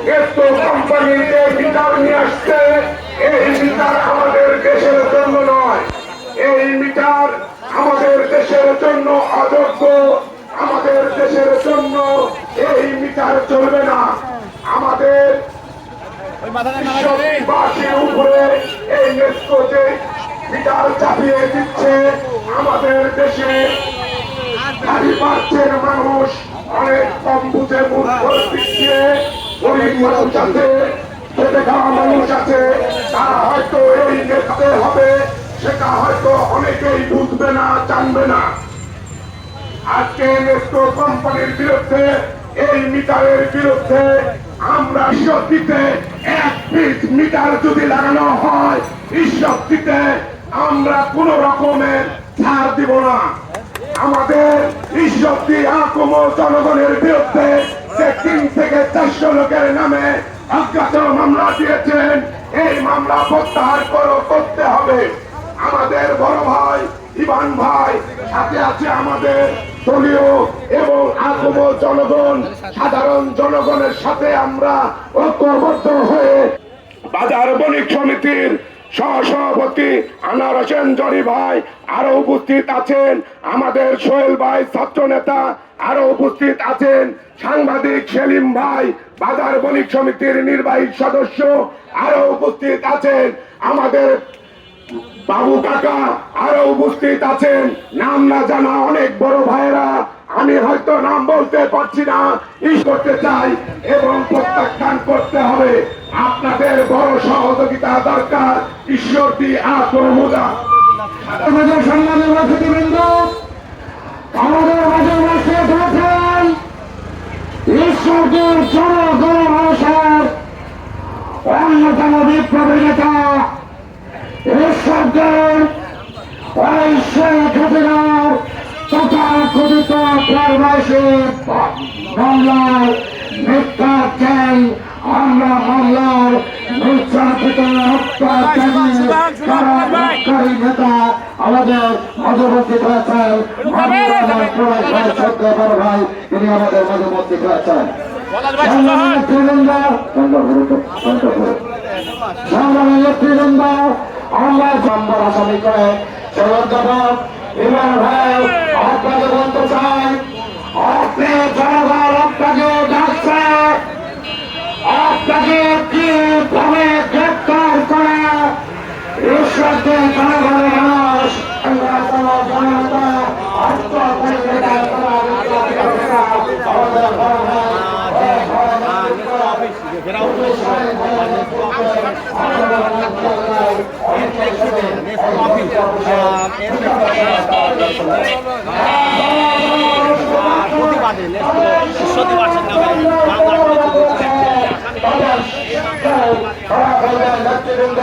NESCO কোম্পানিতে metre নিয়ে আসছে, এই মিটার আমাদের দেশের জন্য নয়। এই মিটার আমাদের দেশের জন্য অযোগ্য, আমাদের দেশের জন্য এই মিটার চলবে না। আমাদের বিশ্ববাসীর উপরে এই নেস্কো যে মিটার চাপিয়ে দিচ্ছে, আমাদের দেশে 40% মানুষ অনেক কম বুঝে মূর্খ দিচ্ছে। গরিব মানুষ আছে, খেটে খাওয়া মানুষ আছে, তারা হয়তো এই নেতাতে হবে, সেটা হয়তো অনেকেই বুঝবে না, জানবে না। আজকে নেস্কো কোম্পানির বিরুদ্ধে, এই মিটারের বিরুদ্ধে আমরা ঈশ্বরদীতে 1 পিস মিটার যদি লাগানো হয়, ঈশ্বরদীতে আমরা কোন রকমের ছাড় দিব না। আমাদের ঈশ্বরদী আকুম জনগণের বিরুদ্ধে যে 3 থেকে 400 লোকের নামে অজ্ঞাত মামলা দিয়েছেন, এই মামলা প্রত্যাহার করতে হবে। আমাদের বড় ভাই ইবান ভাই সাথে আছে, আমাদের দলীয় এবং আকুম জনগণ, সাধারণ জনগণের সাথে আমরা ঐক্যবদ্ধ হয়ে বাজার বণিক সমিতির সহসভাপতি আনোয়ার হোসেন জরি ভাই আরো উপস্থিত আছেন, আমাদের সোহেল ভাই ছাত্র নেতা আরো উপস্থিত আছেন, সাংবাদিক সেলিম ভাই বাজার বণিক সমিতির নির্বাহী সদস্য আরো উপস্থিত আছেন, আমাদের বাবু কাকা আরো উপস্থিত আছেন, নাম না জানা অনেক বড় ভাইয়েরা, আমি হয়তো নাম বলতে পারছি না, করতে চাই এবং প্রত্যাখ্যান করতে হবে। আপনাদের বড় সহযোগিতা দরকার। ঈশ্বরদী আত্মমুদা আমাদের সম্মানীয় অতিথিবৃন্দ, আমাদের মাঝে উপস্থিত হয়েছেন ঈশ্বরদীর জনগণ মানুষের অন্যতম বিপ্লবী নেতা, ঈশ্বরদীর ওই শেখ হাসিনার তথাকথিত প্রবাসী মামলার মিথ্যাচার, আমরা মামলার নির্যাতিত হত্যাকারী নেতা আমাদের মাঝে উপস্থিত হয়েছেন, বড় ভাই তিনি আমাদের মাঝে উপস্থিত হয়েছেন। নেতৃবৃন্দ, আমরা নম্বর আসামি করে ইমরান ভাই আপনাকে বলতে চাই, আপনি জনগণ আপনাকে ডাকছে, আপনাকে কিভাবে গ্রেপ্তার করে ঈশ্বরকে জনগণের মানুষ জনতা প্রতিবাদে ঈশ্বরদী বাসিন্দা নেতৃবৃন্দ